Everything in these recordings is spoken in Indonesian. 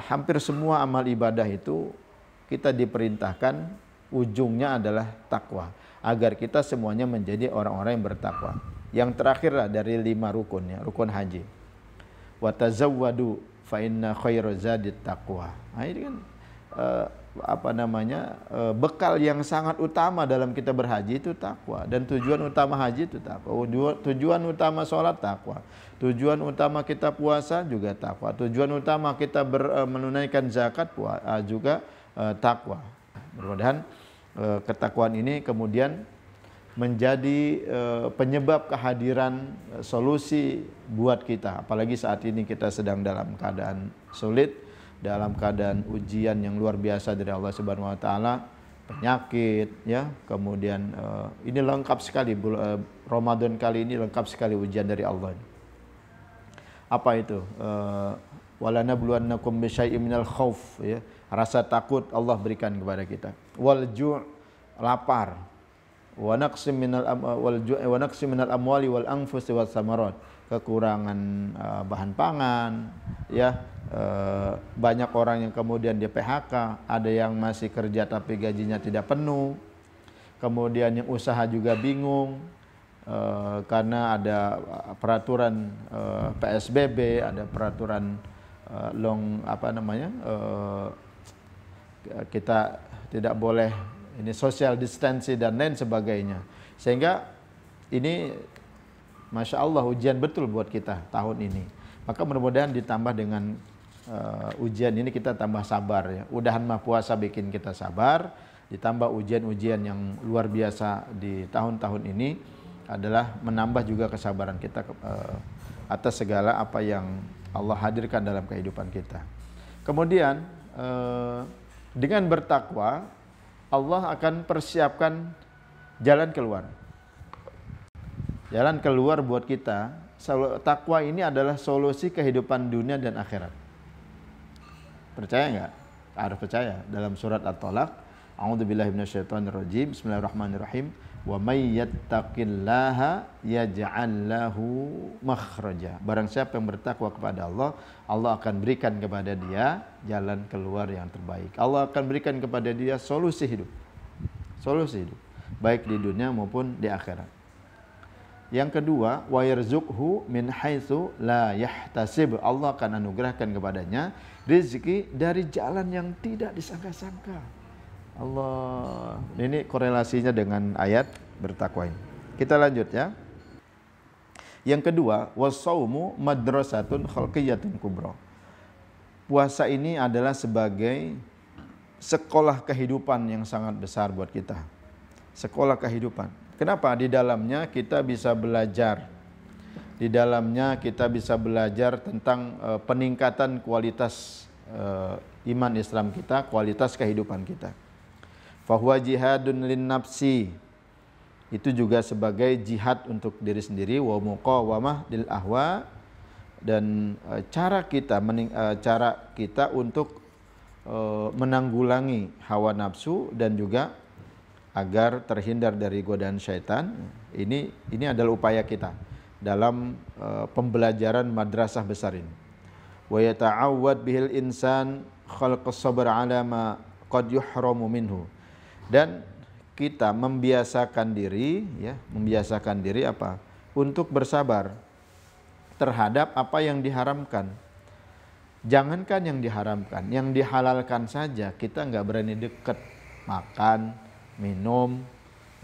hampir semua amal ibadah itu kita diperintahkan ujungnya adalah takwa, agar kita semuanya menjadi orang-orang yang bertakwa. Yang terakhirlah dari 5 rukun ya, rukun haji. Wa tazawwadu fa inna khairaz zadit taqwa. Nah, ini kan bekal yang sangat utama dalam kita berhaji itu takwa, dan tujuan utama haji itu takwa. Tujuan utama sholat takwa, tujuan utama kita puasa juga takwa, tujuan utama kita menunaikan zakat juga takwa. Mudah-mudahan ketakwaan ini kemudian menjadi penyebab kehadiran solusi buat kita, apalagi saat ini kita sedang dalam keadaan sulit, dalam keadaan ujian yang luar biasa dari Allah Subhanahu wa taala, penyakit ya, kemudian ini lengkap sekali Ramadan kali ini lengkap sekali ujian dari Allah. Apa itu? Walanabluwannakum bisyai'im minal khauf ya, rasa takut Allah berikan kepada kita. Wal ju', lapar. Wa naqsim minal amwali wal anfusi was samarat, kekurangan bahan pangan ya. Banyak orang yang kemudian di PHK, ada yang masih kerja tapi gajinya tidak penuh, kemudian yang usaha juga bingung karena ada peraturan PSBB, ada peraturan kita tidak boleh ini social distancing dan lain sebagainya, sehingga ini Masya Allah ujian betul buat kita tahun ini. Maka mudah-mudahan ditambah dengan ujian ini kita tambah sabar ya. Udahan mah puasa bikin kita sabar, ditambah ujian-ujian yang luar biasa di tahun-tahun ini adalah menambah juga kesabaran kita atas segala apa yang Allah hadirkan dalam kehidupan kita. Kemudian dengan bertakwa Allah akan persiapkan jalan keluar. Jalan keluar buat kita. Takwa ini adalah solusi kehidupan dunia dan akhirat. Percaya enggak? Harus percaya. Dalam surat At-Talaq, A'udzubillahi minasyaitonirrajim. Bismillahirrahmanirrahim. Wa may yattaqillaha yaj'al lahu makhraja. Barang siapa yang bertakwa kepada Allah, Allah akan berikan kepada dia jalan keluar yang terbaik. Allah akan berikan kepada dia solusi hidup. Solusi hidup, baik di dunia maupun di akhirat. Yang kedua, wa yarzuqhu min haitsu la yahtasib. Allah akan anugerahkan kepadanya rezeki dari jalan yang tidak disangka-sangka. Allah, ini korelasinya dengan ayat bertakwa ini. Kita lanjut ya. Yang kedua, was-shaumu madrasatun khalqiyyatun kubra. Puasa ini adalah sebagai sekolah kehidupan yang sangat besar buat kita. Sekolah kehidupan. Kenapa? Di dalamnya kita bisa belajar. Di dalamnya kita bisa belajar tentang peningkatan kualitas iman Islam kita, kualitas kehidupan kita. Fahuwa jihadun lin nafsi, itu juga sebagai jihad untuk diri sendiri, wa muqawamah lil ahwa, dan cara kita untuk menanggulangi hawa nafsu dan juga agar terhindar dari godaan syaitan. Ini adalah upaya kita dalam pembelajaran madrasah besar ini. Wa yata'awwad bihil insan khalqas sabr ala ma qad yuhramu minhu. Dan kita membiasakan diri apa? Untuk bersabar terhadap apa yang diharamkan. Jangankan yang diharamkan, yang dihalalkan saja kita nggak berani dekat. Makan, minum,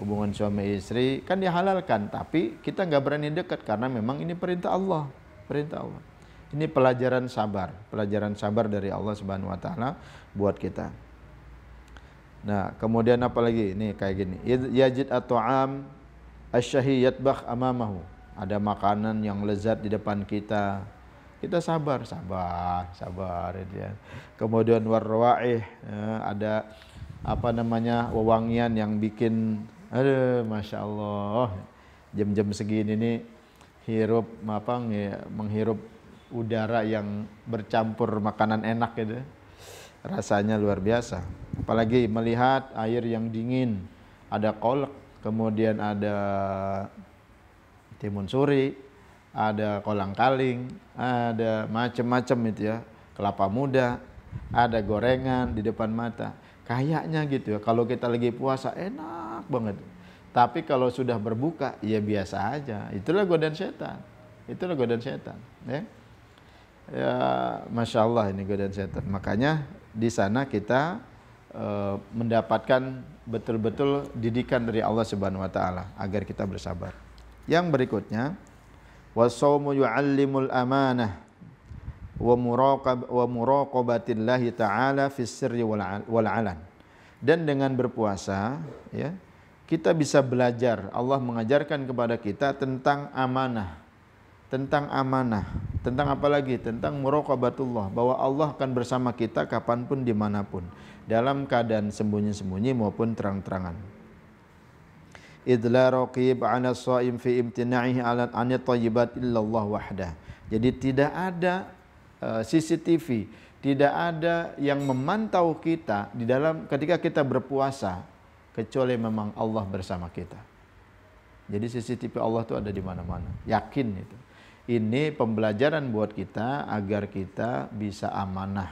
hubungan suami istri kan dihalalkan, tapi kita nggak berani dekat karena memang ini perintah Allah. Perintah Allah. Ini pelajaran sabar dari Allah Subhanahu wa taala buat kita. Nah, kemudian apa lagi? Ini kayak gini. Yajid at-ta'am asy-syahi yatbakh amamahu. Ada makanan yang lezat di depan kita. Kita sabar itu ya. Kemudian warwaih, ada wewangian yang bikin Masya Allah. Jam-jam segini nih menghirup udara yang bercampur makanan enak gitu. Rasanya luar biasa. Apalagi melihat air yang dingin, ada kolak, kemudian ada timun suri, ada kolang kaling, ada macam-macam itu ya. kelapa muda, ada gorengan di depan mata. Kayaknya gitu ya, kalau kita lagi puasa enak banget. Tapi kalau sudah berbuka, ya biasa aja. Itulah godaan setan. Itulah godaan setan. Ya, ya Masya Allah ini godaan setan. Makanya di sana kita mendapatkan betul-betul didikan dari Allah Subhanahu wa taala agar kita bersabar. Yang berikutnya, was-shaumu yu'allimul amanah wa muraqabatillahi ta'ala fis sirri wal alan. Dan dengan berpuasa ya, kita bisa belajar, Allah mengajarkan kepada kita tentang amanah. Tentang amanah, tentang apa lagi? Tentang muraqabatullah, bahwa Allah akan bersama kita kapanpun dimanapun, dalam keadaan sembunyi-sembunyi maupun terang-terangan. Idla raqib 'ala shaim fi imtina'ihi 'ala an thayyibat illallah wahdah. Jadi tidak ada CCTV, tidak ada yang memantau kita di dalam ketika kita berpuasa kecuali memang Allah bersama kita. Jadi CCTV Allah itu ada di mana-mana. Yakin itu. Ini pembelajaran buat kita agar kita bisa amanah.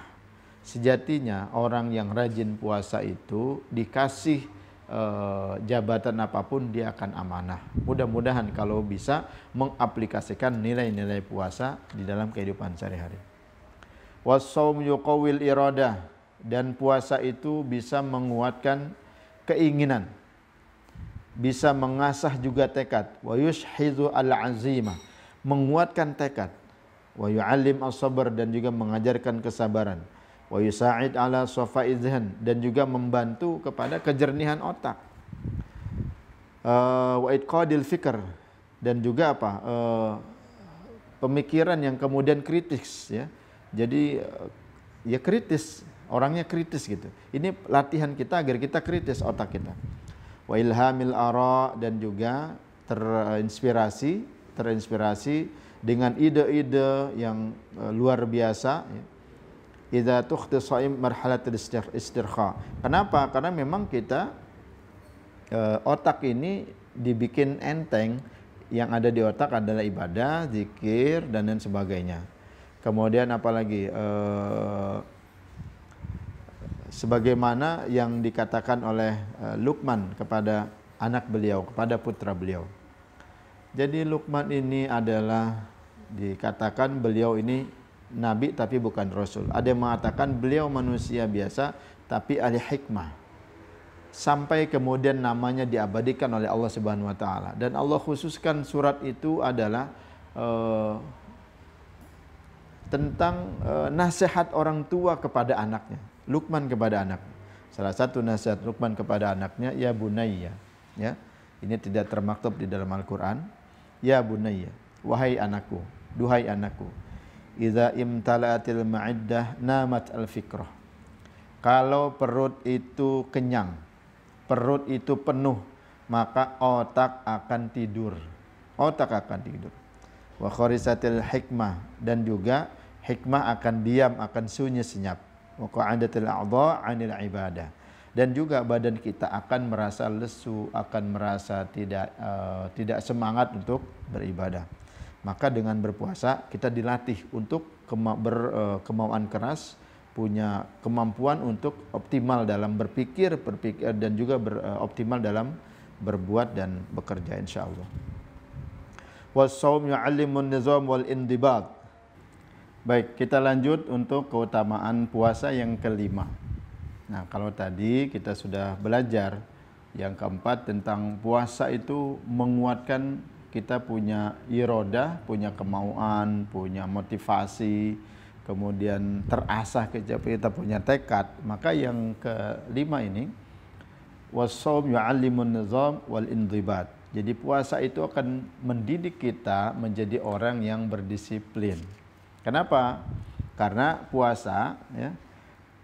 Sejatinya orang yang rajin puasa itu dikasih jabatan apapun dia akan amanah. Mudah-mudahan kalau bisa mengaplikasikan nilai-nilai puasa di dalam kehidupan sehari-hari. Was-shaum yuqawwil iradah, dan puasa itu bisa menguatkan keinginan, bisa mengasah juga tekad. Wa yushhidu al-azimah, menguatkan tekad. Wa yu'allim as-sabr, dan juga mengajarkan kesabaran. Wa yusa'id ala safa'idz dzahn, dan juga membantu kepada kejernihan otak. Wa itqadil fikr, dan juga apa? Pemikiran yang kemudian kritis ya. Jadi ya kritis, orangnya kritis gitu. Ini latihan kita agar kita kritis otak kita. Wa ilhamil ara, dan juga terinspirasi dengan ide-ide yang luar biasa ya. Idza tukhti shaim marhalatul istirkha. Kenapa? Karena memang kita otak ini dibikin enteng, yang ada di otak adalah ibadah, zikir dan lain sebagainya. Kemudian apalagi sebagaimana yang dikatakan oleh Luqman kepada anak beliau, kepada putra beliau. Jadi Luqman ini adalah dikatakan beliau ini nabi tapi bukan rasul. Ada yang mengatakan beliau manusia biasa tapi ahli hikmah. Sampai kemudian namanya diabadikan oleh Allah Subhanahu wa taala, dan Allah khususkan surat itu adalah tentang nasihat orang tua kepada anaknya. Luqman kepada anaknya. Salah satu nasihat Luqman kepada anaknya, ya bunayya, ya. Ini tidak termaktub di dalam Al-Qur'an. Ya bunayya, wahai anakku, duhai anakku. Idza imtala'atil ma'iddah namat al-fikrah. Kalau perut itu kenyang, perut itu penuh, maka otak akan tidur. Otak akan tidur. Wa kharisatil hikmah, dan juga hikmah akan diam, akan sunyi senyap. Wa qa'adatil a'dha 'anil ibadah. Dan juga badan kita akan merasa lesu, akan merasa tidak semangat untuk beribadah. Maka dengan berpuasa kita dilatih untuk kemauan keras, punya kemampuan untuk optimal dalam berpikir dan juga optimal dalam berbuat dan bekerja insyaallah. Was-shaum yu'allimun nizam wal indibat. Baik, kita lanjut untuk keutamaan puasa yang kelima. Nah, kalau tadi kita sudah belajar yang keempat tentang puasa itu menguatkan kita punya irodah, punya kemauan, punya motivasi, kemudian terasah kita punya tekad. Maka yang kelima ini, was-shaum yu'allimun nizam wal indibat. Jadi puasa itu akan mendidik kita menjadi orang yang berdisiplin. Kenapa? Karena puasa ya,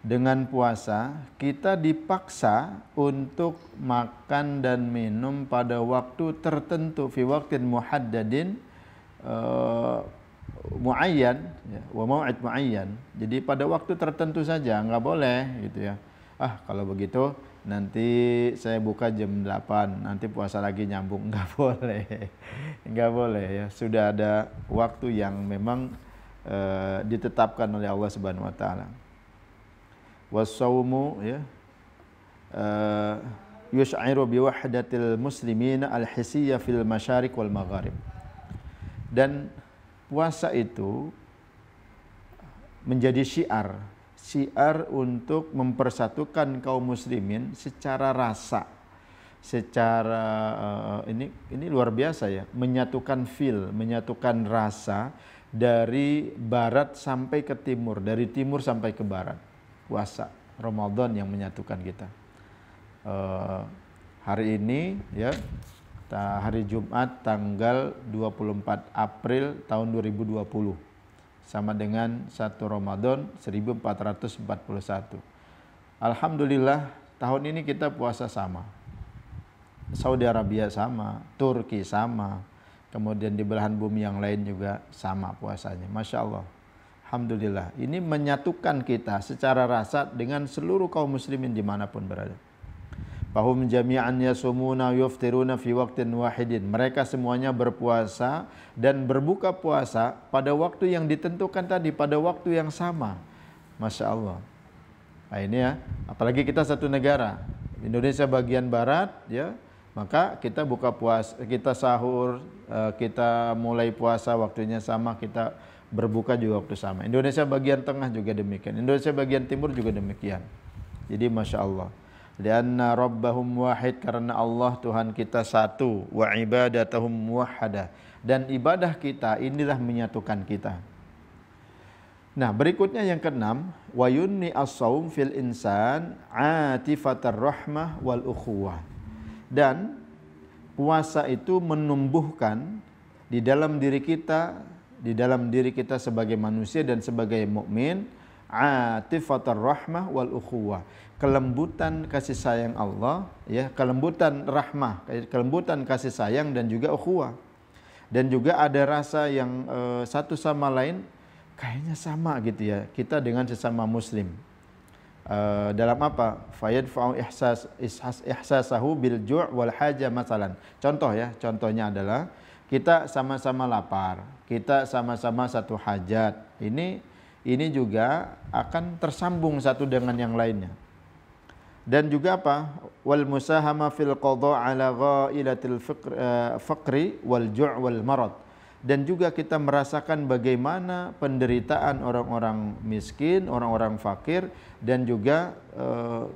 dengan puasa kita dipaksa untuk makan dan minum pada waktu tertentu, fi waqtin muhaddadin muayyan ya, wa mau'id muayyan. Jadi pada waktu tertentu saja, nggak boleh gitu ya. Kalau begitu nanti saya buka jam 8, nanti puasa lagi nyambung, nggak boleh. Nggak boleh ya. Sudah ada waktu yang memang ditetapkan oleh Allah Subhanahu wa taala. Was-saumu ya yush'iru bi wahdatil muslimin al-hissiyya fil masyariq wal magharib. Dan puasa itu menjadi syiar untuk mempersatukan kaum muslimin secara rasa, secara ini luar biasa ya, menyatukan menyatukan rasa dari barat sampai ke timur, dari timur sampai ke barat. Puasa Ramadan yang menyatukan kita. Hari ini ya, hari Jumat tanggal 24 April tahun 2020 sama dengan 1 Ramadan 1441. Alhamdulillah tahun ini kita puasa sama. Saudi Arabia sama, Turki sama, kemudian di belahan bumi yang lain juga sama puasanya. Masya Allah. Alhamdulillah. Ini menyatukan kita secara rasa dengan seluruh kaum muslimin dimanapun berada. Fahum jami'an yasumuna yuftiruna fi waqtin wahidin. Mereka semuanya berpuasa dan berbuka puasa pada waktu yang ditentukan tadi, pada waktu yang sama. Masya Allah. Nah ini ya, apalagi kita satu negara. Indonesia bagian barat ya, maka kita buka puasa, kita sahur, kita mulai puasa waktunya sama, kita berbuka juga waktu sama. Indonesia bagian tengah juga demikian. Indonesia bagian timur juga demikian. Jadi Masya Allah. Lianna rabbahum wahid, karena Allah Tuhan kita satu, wa ibadatahum muwahhadah, dan ibadah kita inilah menyatukan kita. Nah, berikutnya yang keenam, wa yunni as-saum fil insan atifatar rahmah wal ukhuwah. Dan puasa itu menumbuhkan di dalam diri kita sebagai manusia dan sebagai mukmin atifatar rahmah wal ukhuwah, kelembutan kasih sayang Allah ya, kelembutan rahmah, kelembutan kasih sayang dan juga ukhuwah. Dan juga ada rasa yang satu sama lain kayaknya sama gitu ya, kita dengan sesama muslim. Dalam apa? Fayadfa'u ihsasahu bil ju' wal haja masalan. Contoh ya, contohnya adalah kita sama-sama lapar, kita sama-sama satu hajat. Ini juga akan tersambung satu dengan yang lainnya. Dan juga apa? Wal musahama fil qada' ala ghailatil faqri wal ju' wal marad. Dan juga kita merasakan bagaimana penderitaan orang-orang miskin, orang-orang fakir, dan juga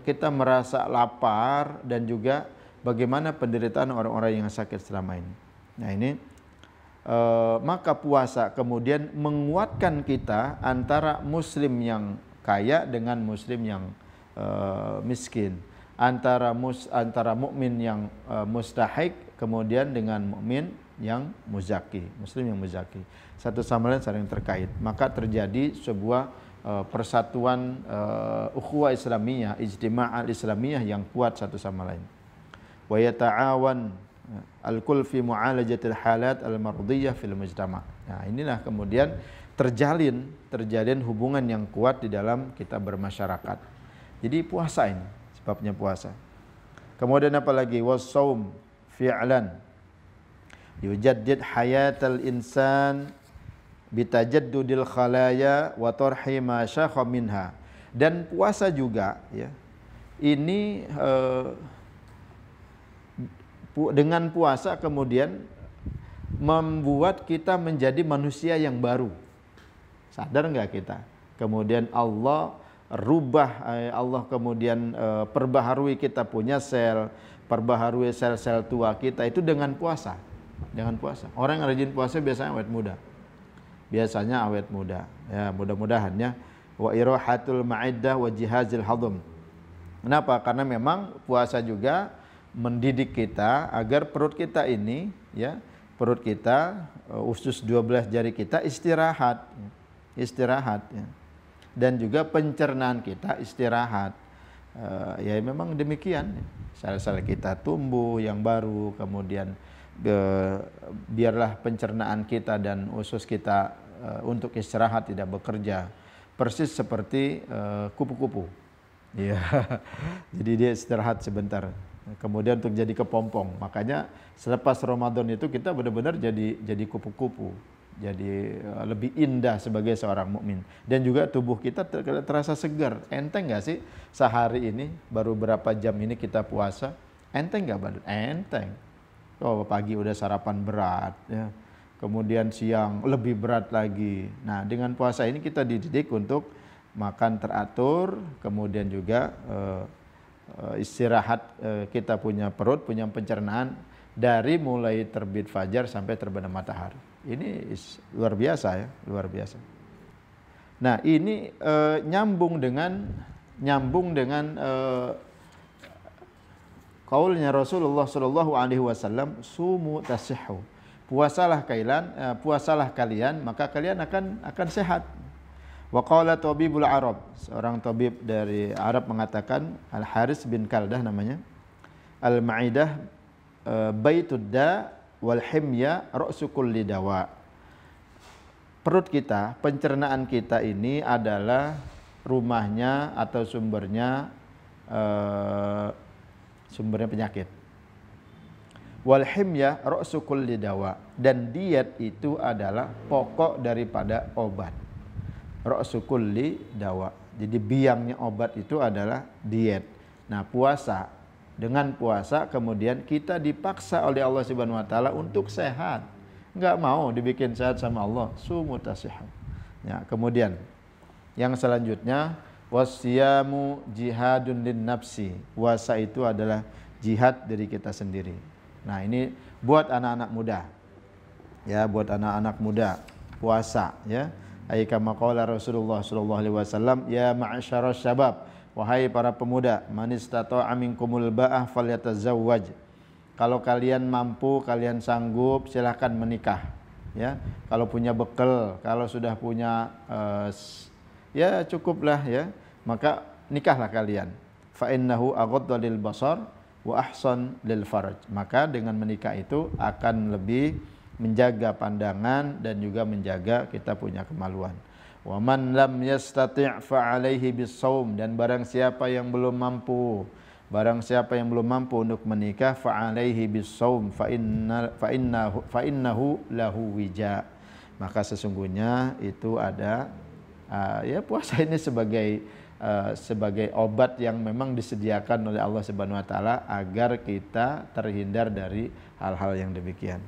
kita merasa lapar, dan juga bagaimana penderitaan orang-orang yang sakit selama ini. Nah ini maka puasa kemudian menguatkan kita antara muslim yang kaya dengan muslim yang miskin, antara mukmin yang mustahik kemudian dengan mukmin yang muzaki, muslim yang muzaki, satu sama lain saling terkait. Maka terjadi sebuah persatuan ukhuwah Islamiyah, ijtima'al Islamiyah yang kuat satu sama lain. Wa yata'awan al-kull fi mu'alajatil halat al-mardiyah fil mujtama'. Nah, inilah kemudian terjalin hubungan yang kuat di dalam kita bermasyarakat. Jadi puasa ini sebabnya puasa. Kemudian apa lagi? Was-saum fi'lan yujaddid hayatal insan bitajaddudil khalaya wa tarhi ma syakha minha. Dan puasa juga ya, ini dengan puasa kemudian membuat kita menjadi manusia yang baru. Sadar nggak kita? Kemudian Allah kemudian perbaharui kita punya sel, perbaharui sel-sel tua kita itu dengan puasa. Dengan puasa. Orang yang rajin puasa biasanya awet muda. Biasanya awet muda. Ya, mudah-mudahan ya. Wa irahatul ma'iddah wa jihazil hadm. Kenapa? Karena memang puasa juga mendidik kita agar perut kita ini ya, perut kita usus 12 jari kita istirahat ya. Dan juga pencernaan kita istirahat. Ya memang demikian. Sel-sel kita tumbuh yang baru, kemudian biarlah pencernaan kita dan usus kita untuk istirahat, tidak bekerja, persis seperti kupu-kupu. Ya, jadi dia istirahat sebentar, kemudian untuk jadi kepompong. Makanya selepas Ramadan itu kita benar-benar jadi kupu-kupu. lebih indah sebagai seorang mukmin. Dan juga tubuh kita terasa segar. Enteng nggak sih sehari ini baru berapa jam ini kita puasa? Enteng nggak badan? Enteng. Oh, pagi udah sarapan berat, ya. Kemudian siang lebih berat lagi. Nah, dengan puasa ini kita dididik untuk makan teratur, kemudian juga istirahat, kita punya perut, punya pencernaan dari mulai terbit fajar sampai terbenam matahari. Ini luar biasa ya, luar biasa. Nah, ini nyambung dengan qaulnya Rasulullah sallallahu alaihi wasallam, sumu tasihhu. Puasalah kalian, maka kalian akan sehat. Wa qala tabibul Arab, seorang tabib dari Arab mengatakan, Al Haris bin Kaldah namanya, al maidah baitud da wal himya ra'su kulli dawa. Perut kita, pencernaan kita ini adalah rumahnya atau sumbernya penyakit. Wal himya ra'su kulli dawa, dan diet itu adalah pokok daripada obat. Ra'su kulli dawa. Jadi biangnya obat itu adalah diet. Nah, puasa, dengan puasa kemudian kita dipaksa oleh Allah Subhanahu wa taala untuk sehat. Enggak mau dibikin sehat sama Allah, sumu tasihhu. Ya, kemudian yang selanjutnya, wasyamu jihadun lin nafsi. Puasa itu adalah jihad dari kita sendiri. Nah, ini buat anak-anak muda. Ya, buat anak-anak muda puasa, ya. Ai kama qala Rasulullah sallallahu alaihi wasallam, ya ma'syaras syabab, wahai para pemuda, man istata'a minkumul ba'ah falyatazawwaj. Kalau kalian mampu, kalian sanggup, silahkan menikah, ya. Kalau punya bekal, kalau sudah punya ya cukuplah, ya, maka nikahlah kalian. Fa innahu aghaddu lil basar wa ahsan lil faraj. Maka dengan menikah itu akan lebih menjaga pandangan dan juga menjaga kita punya kemaluan. Wa man lam yastati' fa alaihi bisawm, dan barang siapa yang belum mampu untuk menikah, fa alaihi bisawm fa innahu lahu wija. Maka sesungguhnya itu ada ya, puasa ini sebagai obat yang memang disediakan oleh Allah Subhanahu wa taala agar kita terhindar dari hal-hal yang demikian.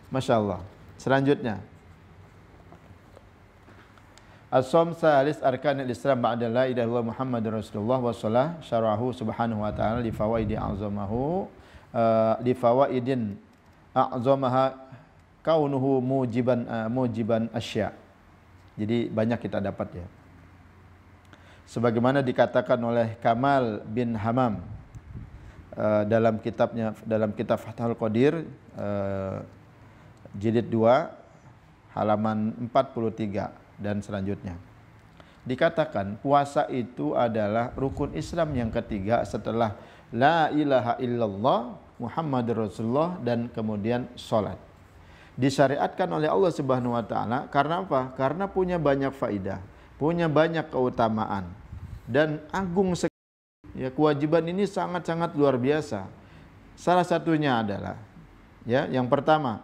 Masya Allah. Selanjutnya, as-shaum salis arkanil Islam ba'da la ilaha illallah Muhammadur Rasulullah wa shalah syarahu subhanahu wa ta'ala li fawaidin a'zamaha kaunuhu mujiban asya. Jadi banyak kita dapat, ya. Sebagaimana dikatakan oleh Kamal bin Hamam dalam kitab Fathul Qadir jilid 2 halaman 43 dan selanjutnya. Dikatakan puasa itu adalah rukun Islam yang ketiga setelah la ilaha illallah Muhammadur Rasulullah dan kemudian salat. Disyariatkan oleh Allah Subhanahu wa taala karena apa? Karena punya banyak faidah, punya banyak keutamaan dan agung sekali. Ya, kewajiban ini sangat-sangat luar biasa. Salah satunya adalah, ya, yang pertama,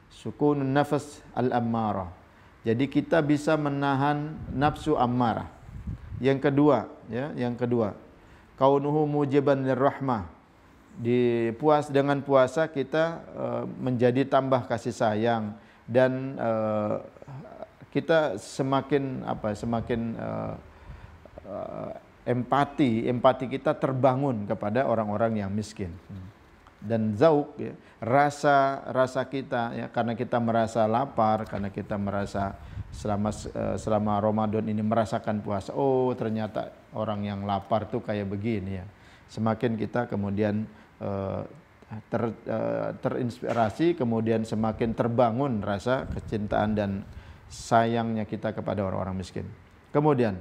sukunun nafas al-ammarah. Jadi kita bisa menahan nafsu ammarah. Yang kedua, kaunuhu mujiban lirrahmah. Dengan puasa kita menjadi tambah kasih sayang dan kita semakin empati kita terbangun kepada orang-orang yang miskin. Dan zauk, ya, rasa kita, ya, karena kita merasa lapar, karena kita merasa selama Ramadan ini merasakan puasa, oh ternyata orang yang lapar tuh kayak begini, ya. Semakin kita kemudian terinspirasi, kemudian semakin terbangun rasa kecintaan dan sayangnya kita kepada orang-orang miskin. Kemudian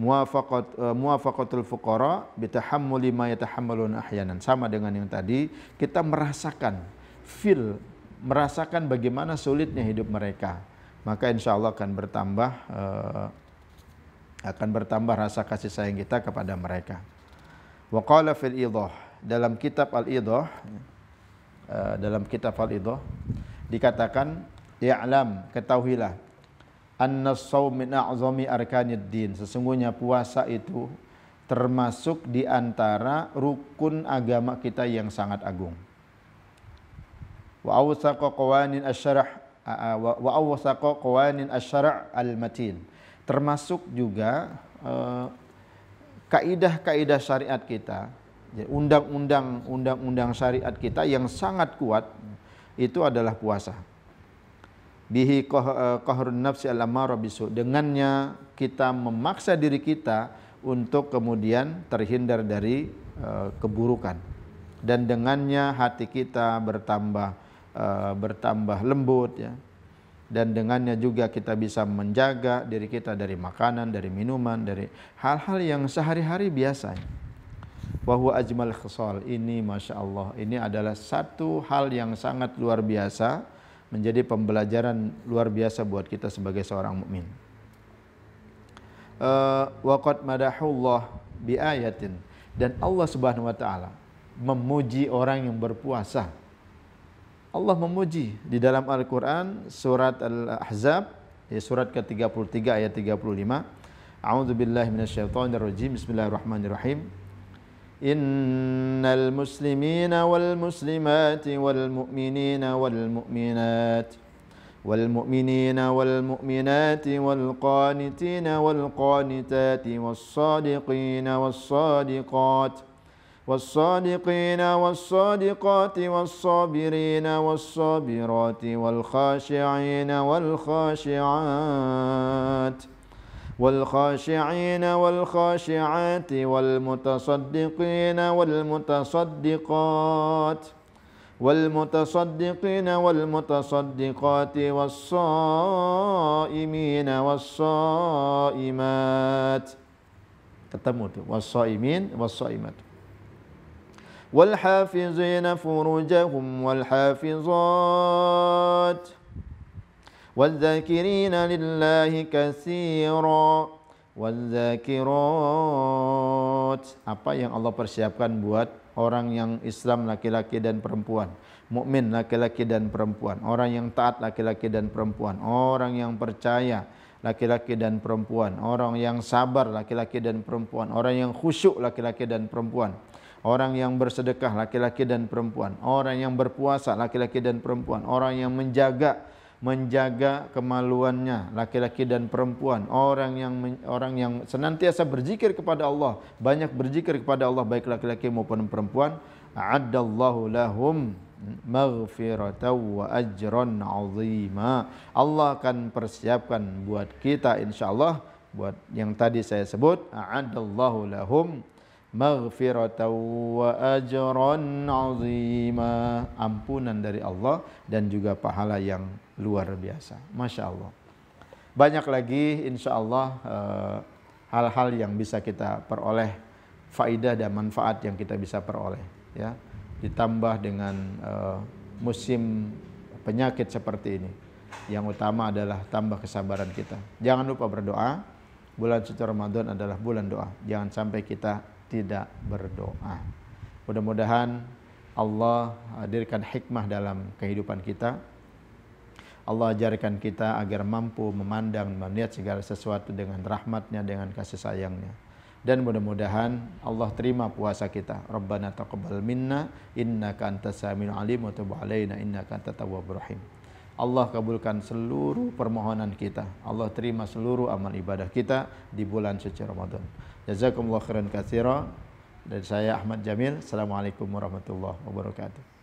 muwafaqatul fuqara bitahammuli ma yatahammaluna ahyanan. Sama dengan yang tadi, kita merasakan bagaimana sulitnya hidup mereka. Maka insya Allah akan bertambah rasa kasih sayang kita kepada mereka. Wa qala fil idah, dalam kitab al-idah dikatakan I'lam, ketahuilah, anna shaum min a'zami arkanid din, sesungguhnya puasa itu termasuk di antara rukun agama kita yang sangat agung. Wa awsaqa qawanin asy-syara' al-matin, termasuk juga kaidah-kaidah syariat kita, undang-undang syariat kita yang sangat kuat itu adalah puasa. Bihi qahrun nafsi al-ammarah bisu, dengannya kita memaksa diri kita untuk kemudian terhindar dari keburukan, dan dengannya hati kita bertambah lembut, ya, dan dengannya juga kita bisa menjaga diri kita dari makanan, dari minuman, dari hal-hal yang sehari-hari biasanya. Wa huwa ajmal khisal, ini masya Allah, ini adalah satu hal yang sangat luar biasa, menjadi pembelajaran luar biasa buat kita sebagai seorang mukmin. Wa qad madahullah bi ayatin, dan Allah Subhanahu wa taala memuji orang yang berpuasa. Allah memuji di dalam Al-Qur'an surat Al-Ahzab, surat ke-33 ayat 35. A'udzubillahi minasyaitonirrajim. Bismillahirrahmanirrahim. Innal muslimina wal muslimati wal mu'minina wal mu'minat wal mu'minina wal mu'minati wal qanitina wal qanitati was sadiqina was sadiqat والصادقين والصادقات والصابرين والصابرات والخاشعين والخاشعات والخاشعين والخاشعات والمتصدقين والمتصدقات والمتصدقين والمتصدقات والصائمين والصائمات, ketemu tuh, wassaimin wassaimat, والحافظين فروجهم والحافظات والذاكرين لله كثيرا والذاكرات. Apa yang Allah persiapkan buat orang yang Islam laki-laki dan perempuan, mukmin laki-laki dan perempuan, orang yang taat laki-laki dan perempuan, orang yang percaya laki-laki dan perempuan, orang yang sabar laki-laki dan perempuan, orang yang khusyuk laki-laki dan perempuan, orang yang bersedekah laki-laki dan perempuan, orang yang berpuasa laki-laki dan perempuan, orang yang menjaga kemaluannya laki-laki dan perempuan, orang yang senantiasa berzikir kepada Allah, banyak berzikir kepada Allah baik laki-laki maupun perempuan. A'addallahu lahum maghfiratan wa ajran 'azima. Allah akan persiapkan buat kita insyaallah, buat yang tadi saya sebut, a'addallahu lahum maghfiratan wa ajran 'azima, ampunan dari Allah dan juga pahala yang luar biasa. Masya Allah. Banyak lagi insya Allah hal-hal yang bisa kita peroleh, faidah dan manfaat yang kita bisa peroleh, ya. Ditambah dengan musim penyakit seperti ini, yang utama adalah tambah kesabaran kita. Jangan lupa berdoa. Bulan suci Ramadan adalah bulan doa. Jangan sampai kita tidak berdoa. Mudah-mudahan Allah hadirkan hikmah dalam kehidupan kita. Allah ajarkan kita agar mampu memandang, melihat segala sesuatu dengan rahmatnya, dengan kasih sayangnya. Dan mudah-mudahan Allah terima puasa kita. Rabbana taqabbal minna innaka antas samiul alim wa tub alaina innaka antat tawwabur rahim. Allah kabulkan seluruh permohonan kita. Allah terima seluruh amal ibadah kita di bulan suci Ramadan. Jazakumullah khairan katsira. Dari saya Ahmad Jamil. Assalamualaikum warahmatullahi wabarakatuh.